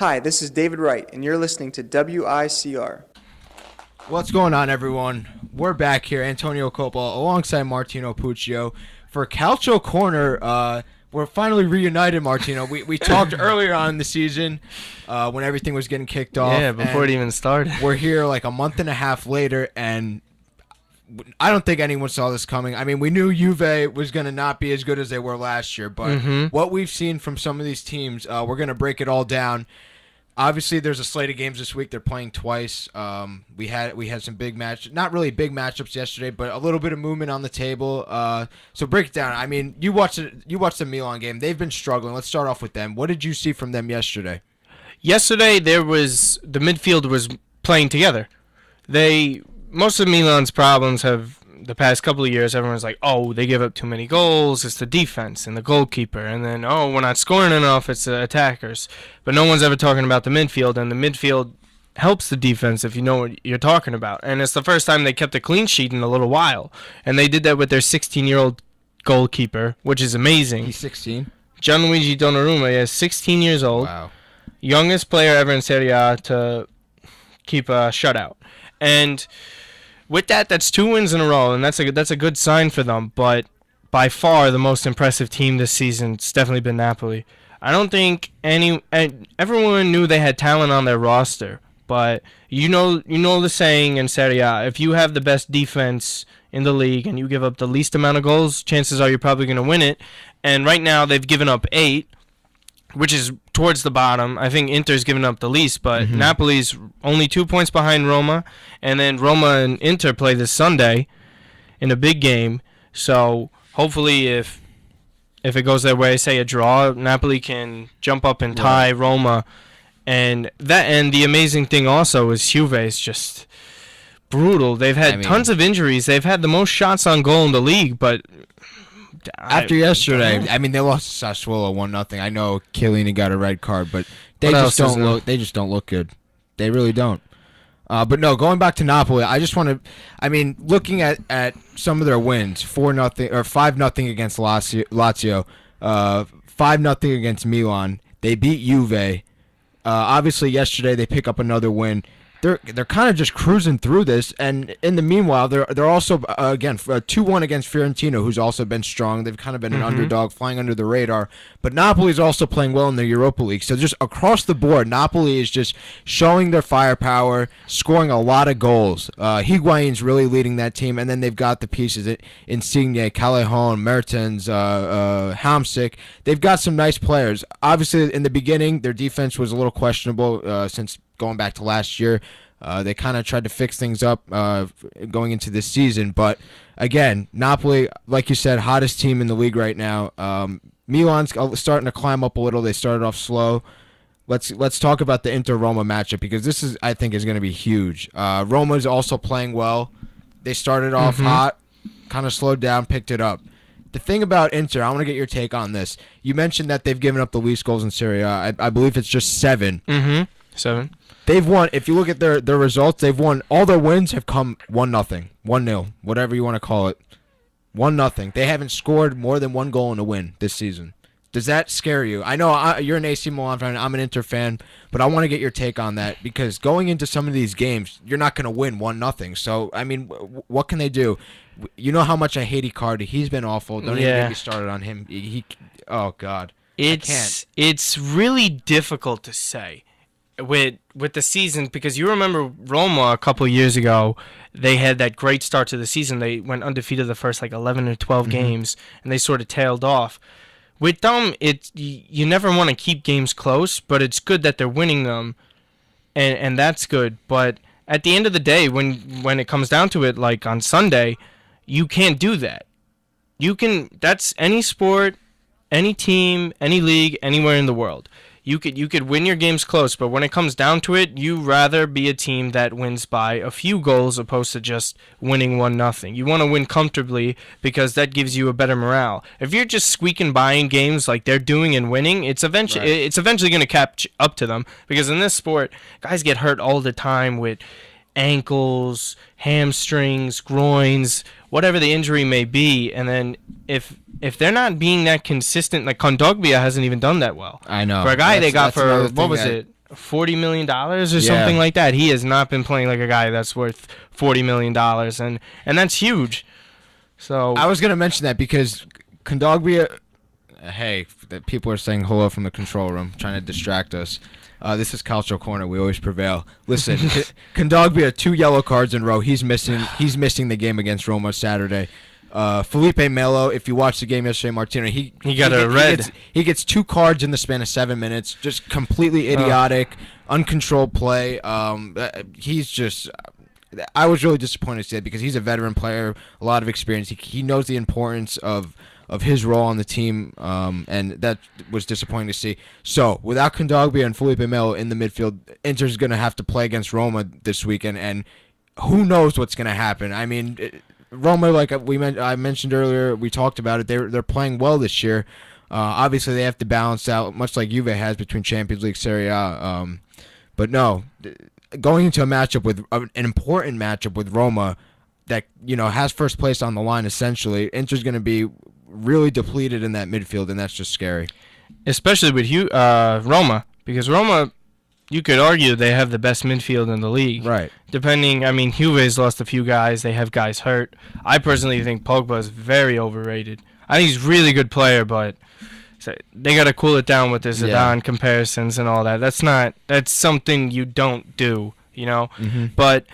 Hi, this is David Wright, and you're listening to WICR. What's going on, everyone? We're back here, Antonio Coppola, alongside Martino Puccio. For Calcio Corner, we're finally reunited, Martino. We talked earlier on in the season when everything was getting kicked off. Yeah, before it even started. We're here like a month and a half later, and I don't think anyone saw this coming. I mean, we knew Juve was going to not be as good as they were last year, but what we've seen from some of these teams, we're going to break it all down. Obviously, there's a slate of games this week. They're playing twice. We had some big not really big matchups yesterday, but a little bit of movement on the table. So break it down. I mean, you watched the Milan game. They've been struggling. Let's start off with them. What did you see from them yesterday? Yesterday, the midfield was playing together. Most of Milan's problems have the past couple of years. Everyone's like, oh, they give up too many goals. It's the defense and the goalkeeper. And then, oh, we're not scoring enough. It's the attackers. But no one's ever talking about the midfield. And the midfield helps the defense if you know what you're talking about. And it's the first time they kept a clean sheet in a little while. And they did that with their 16-year-old goalkeeper, which is amazing. He's 16? Gianluigi Donnarumma is 16 years old. Wow. Youngest player ever in Serie A to keep a shutout. And with that's 2 wins in a row, and that's a good sign for them. But by far the most impressive team this season, it's definitely been Napoli. I don't think everyone knew they had talent on their roster, but you know the saying in Serie A: if you have the best defense in the league and you give up the least amount of goals, chances are you're probably going to win it. And right now they've given up 8. Which is towards the bottom. I think Inter's given up the least, but Napoli's only 2 points behind Roma, and then Roma and Inter play this Sunday in a big game. So hopefully, if it goes their way, say a draw, Napoli can jump up and tie Roma. And the amazing thing also is Juve is just brutal. They've had tons of injuries. They've had the most shots on goal in the league, but After yesterday, I mean, they lost to Sassuolo 1-0. I know Chiellini got a red card, but they just don't look good. They really don't. But no, going back to Napoli, I just want to. I mean, looking at some of their wins, 4-0 or 5-0 against Lazio, 5-0 against Milan. They beat Juve. Obviously, yesterday they pick up another win. They're kind of just cruising through this, and in the meanwhile, they're also again 2-1 against Fiorentina, who's also been strong. They've kind of been an underdog, flying under the radar. But Napoli is also playing well in the Europa League. So just across the board, Napoli is just showing their firepower, scoring a lot of goals. Higuain's really leading that team, and then they've got the pieces: Insigne, Callejon, Mertens, Hamsik. They've got some nice players. Obviously, in the beginning, their defense was a little questionable since going back to last year. They kind of tried to fix things up going into this season. But, again, Napoli, like you said, hottest team in the league right now. Milan's starting to climb up a little. They started off slow. Let's talk about the Inter-Roma matchup, because this I think is going to be huge. Roma's also playing well. They started off hot, kind of slowed down, picked it up. The thing about Inter, I want to get your take on this. You mentioned that they've given up the least goals in Serie A. I believe it's just 7. 7. They've won, if you look at their results, they've won, all their wins have come 1-0, 1-0, whatever you want to call it. 1-0. They haven't scored more than 1 goal in a win this season. Does that scare you? I know you're an AC Milan fan, I'm an Inter fan, but I want to get your take on that, because going into some of these games, you're not going to win 1-0. So, I mean, what can they do? You know how much I hate Icardi. He's been awful. Don't even get me started on him. Oh, God. It's really difficult to say with the season, because you remember Roma a couple of years ago, they had that great start to the season. They went undefeated the first 11 or 12 games, and they sort of tailed off. With them, you never want to keep games close, but it's good that they're winning them, and that's good. But at the end of the day, when it comes down to it, like on Sunday, you can't do that. That's any sport, any team, any league, anywhere in the world. You could win your games close, but when it comes down to it, you rather be a team that wins by a few goals opposed to just winning 1-0. You want to win comfortably, because that gives you a better morale. If you're just squeaking by in games like they're doing and winning, it's eventually going to catch up to them, because in this sport, guys get hurt all the time with ankles, hamstrings, groins, whatever the injury may be, and then if they're not being that consistent, like Kondogbia hasn't even done that well. I know. For a guy they got for, what was it, $40 million or something like that. He has not been playing like a guy that's worth $40 million, and that's huge. So I was going to mention that because Kondogbia, hey, people are saying hello from the control room, trying to distract us. This is Calcio Corner. We always prevail. Listen, Kondogbia, 2 yellow cards in a row. He's missing the game against Roma Saturday. Felipe Melo, if you watched the game yesterday, Martino, he got a red. He gets 2 cards in the span of 7 minutes. Just completely idiotic, uncontrolled play. He's just. I was really disappointed to see that because he's a veteran player, a lot of experience. He knows the importance of his role on the team, and that was disappointing to see. So, without Kondogbia and Felipe Melo in the midfield, Inter's going to have to play against Roma this weekend, and who knows what's going to happen. I mean, Roma, like I mentioned earlier, we talked about it. They're playing well this year. Obviously, they have to balance out, much like Juve has between Champions League, Serie A. But no, going into a matchup with an important matchup with Roma that has first place on the line, essentially, Inter's going to be really depleted in that midfield, and that's just scary. Especially with Roma, because Roma, you could argue they have the best midfield in the league. Right. Juve's lost a few guys. They have guys hurt. I personally think Pogba is very overrated. I think he's a really good player, but they got to cool it down with the Zidane comparisons and all that. That's something you don't do, Mm-hmm. But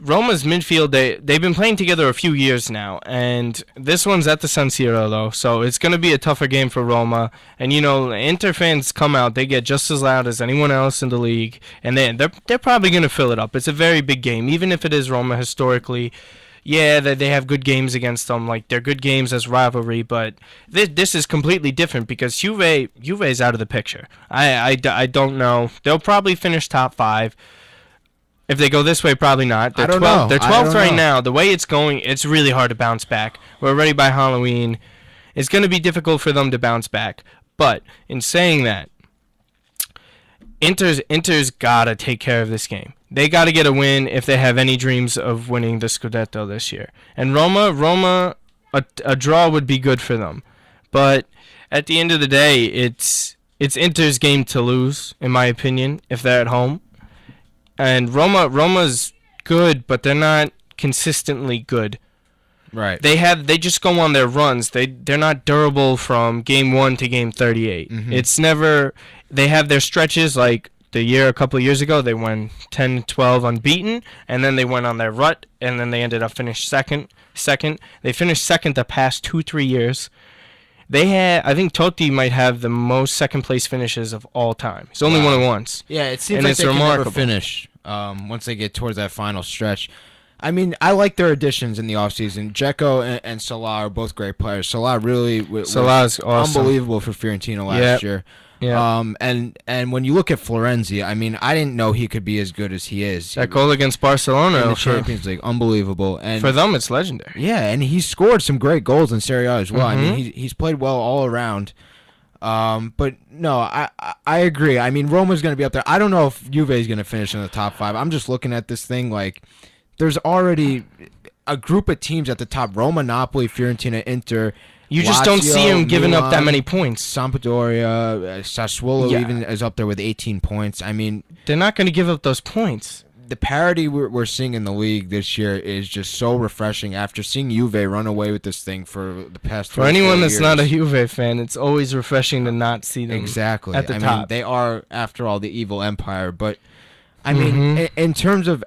Roma's midfield, they've been playing together a few years now, and this one's at the San Siro, though, so it's going to be a tougher game for Roma. And, Inter fans come out, they get just as loud as anyone else in the league, and they're probably going to fill it up. It's a very big game, even if it is Roma historically. Yeah, they have good games against them, like they're good games as rivalry, but this is completely different because Juve's out of the picture. I don't know. They'll probably finish top 5. If they go this way, probably not. They're 12th right now. The way it's going, it's really hard to bounce back. We're already by Halloween. It's going to be difficult for them to bounce back. But in saying that, Inter's got to take care of this game. They got to get a win if they have any dreams of winning the Scudetto this year. And Roma, a draw would be good for them. But at the end of the day, it's Inter's game to lose, in my opinion, if they're at home. And Roma's good, but they're not consistently good. Right. They just go on their runs. They're not durable from game 1 to game 38. Mm-hmm. It's never. They have their stretches like a couple of years ago. They won 10-12 unbeaten, and then they went on their rut, and then they ended up finished second. They finished second the past 2-3 years. I think Totti might have the most second place finishes of all time. He's only won it once. Yeah, it seems like they can never finish once they get towards that final stretch. I mean, I like their additions in the offseason. Dzeko and Salah are both great players. Salah really was awesome. Unbelievable for Fiorentina last year. Yeah. And when you look at Florenzi, I mean, I didn't know he could be as good as he is. That goal against Barcelona in the Champions League, unbelievable. And for them, it's legendary. Yeah, and he scored some great goals in Serie A as well. Mm-hmm. I mean, he's played well all around. But no, I agree. I mean, Roma's going to be up there. I don't know if Juve is going to finish in the top 5. I'm just looking at this thing like there's already a group of teams at the top: Roma, Napoli, Fiorentina, Inter. You just don't see him giving up that many points. Sampdoria, Sassuolo even is up there with 18 points. I mean, they're not going to give up those points. The parity we're seeing in the league this year is just so refreshing after seeing Juve run away with this thing for the past 3 or 4 years. For anyone that's not a Juve fan, it's always refreshing to not see them at the top. Mean, they are, after all, the evil empire. But, I mean, in terms of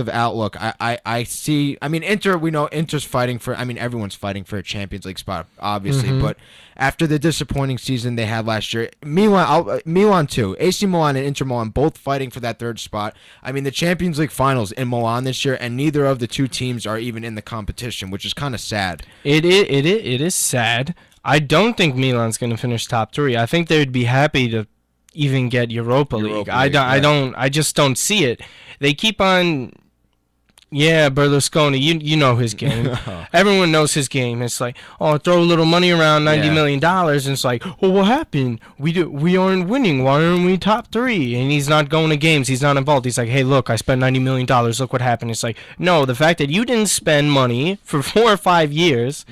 outlook, I see. I mean, we know Inter's fighting for. I mean, everyone's fighting for a Champions League spot, obviously. But after the disappointing season they had last year, Milan too, AC Milan and Inter Milan both fighting for that 3rd spot. I mean, the Champions League finals in Milan this year, and neither of the 2 teams are even in the competition, which is kind of sad. It is sad. I don't think Milan's going to finish top 3. I think they'd be happy to even get Europa League. I just don't see it. They keep on, Berlusconi, you know his game. Everyone knows his game. It's like, throw a little money around, $90 million, and it's like, what happened? We aren't winning. Why aren't we top 3? And he's not going to games. He's not involved. He's like, hey, look, I spent $90 million. Look what happened. It's like, no, the fact that you didn't spend money for 4 or 5 years,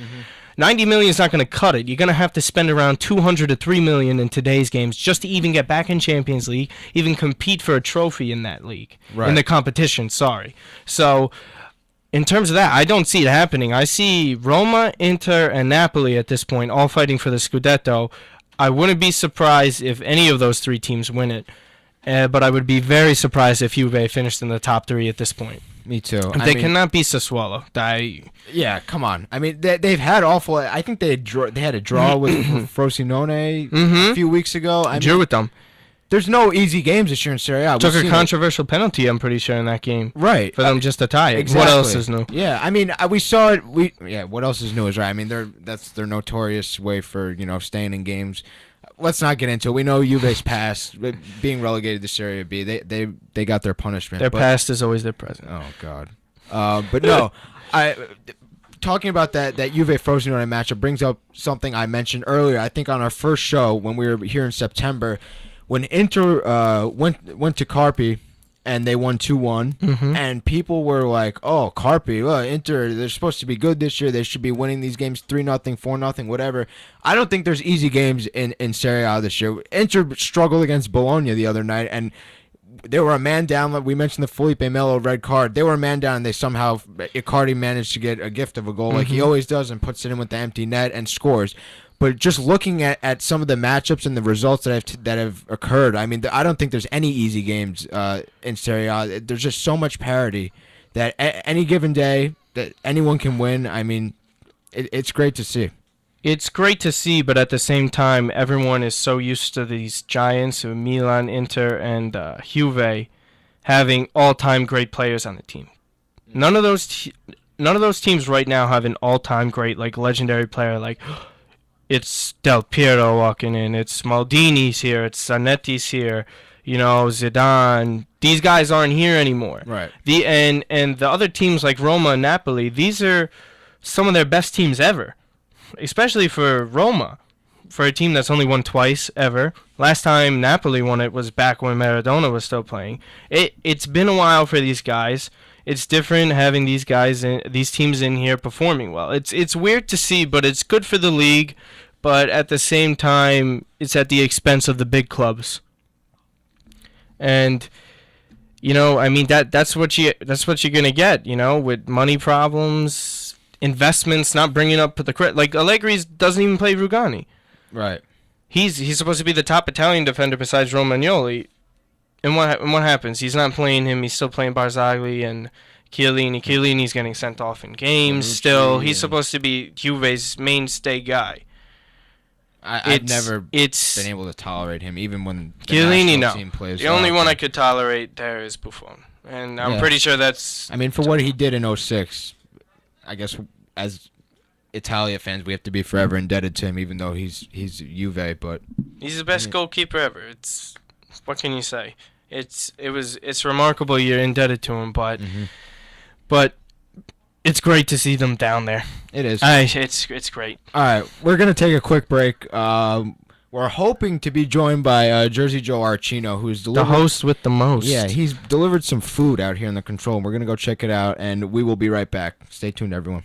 $90 million is not going to cut it. You're going to have to spend around $200 to $3 million in today's games just to even get back in Champions League, even compete for a trophy in that league, in the competition. Sorry. So, in terms of that, I don't see it happening. I see Roma, Inter, and Napoli at this point all fighting for the Scudetto. I wouldn't be surprised if any of those three teams win it, but I would be very surprised if Juve finished in the top three at this point. Me too. They cannot beat Sassuolo. Yeah, come on. I mean, they've had awful. I think they had a draw with Frosinone a few weeks ago. Drew with them. There's no easy games this year in Serie A. Took a controversial penalty, I'm pretty sure, in that game. Right. For them just to tie it. Exactly. What else is new? Yeah, I mean, we saw it. What else is new is right. I mean, that's their notorious way for staying in games. Let's not get into it. We know Juve's past, being relegated to Serie B. They got their punishment. Their past is always their present. Oh God. But no, talking about that Juve Frosinone matchup brings up something I mentioned earlier. I think on our first show when we were here in September, when Inter went to Carpi and they won 2-1, and people were like, "Oh, Carpi, Inter, they're supposed to be good this year. They should be winning these games 3-0, 4-0, whatever." I don't think there's easy games in Serie A this year. Inter struggled against Bologna the other night, and they were a man down. Like we mentioned, the Felipe Melo red card. They were a man down, and they somehow Icardi managed to get a gift of a goal, like he always does, and puts it in with the empty net and scores. But just looking at some of the matchups and the results that have occurred, I mean, I don't think there's any easy games in Serie A. There's just so much parity that any given day that anyone can win. I mean, it's great to see. It's great to see, but at the same time, everyone is so used to these giants of Milan, Inter, and Juve having all-time great players on the team. None of those teams right now have an all-time great, like legendary player like. It's Del Piero walking in. It's Maldini's here. It's Zanetti's here. Zidane. These guys aren't here anymore. Right. And the other teams like Roma and Napoli, these are some of their best teams ever, especially for Roma, for a team that's only won twice ever. Last time Napoli won it was back when Maradona was still playing. It's been a while for these guys. It's different having these teams in here performing well. It's weird to see, but it's good for the league. But at the same time, it's at the expense of the big clubs. And I mean that's what you're gonna get. With money problems, investments not bringing up the credit. Like Allegri doesn't even play Rugani. Right. He's supposed to be the top Italian defender besides Romagnoli. And what happens? He's not playing him. He's still playing Barzagli and Chiellini. Chiellini's getting sent off in games still. He's supposed to be Juve's mainstay guy. I've never been able to tolerate him, even when the Chiellini, national team plays. The only one I could tolerate there is Buffon. And I'm pretty sure that's... I mean, for what he did in 2006, I guess as Italia fans, we have to be forever indebted to him, even though he's Juve, but... He's the best goalkeeper ever. What can you say? It's remarkable you're indebted to him, but it's great to see them down there. It is. It's great. All right, we're gonna take a quick break. We're hoping to be joined by Jersey Joe Archino, who's the host with the most. Yeah, he's delivered some food out here in the control. We're gonna go check it out, and we will be right back. Stay tuned, everyone.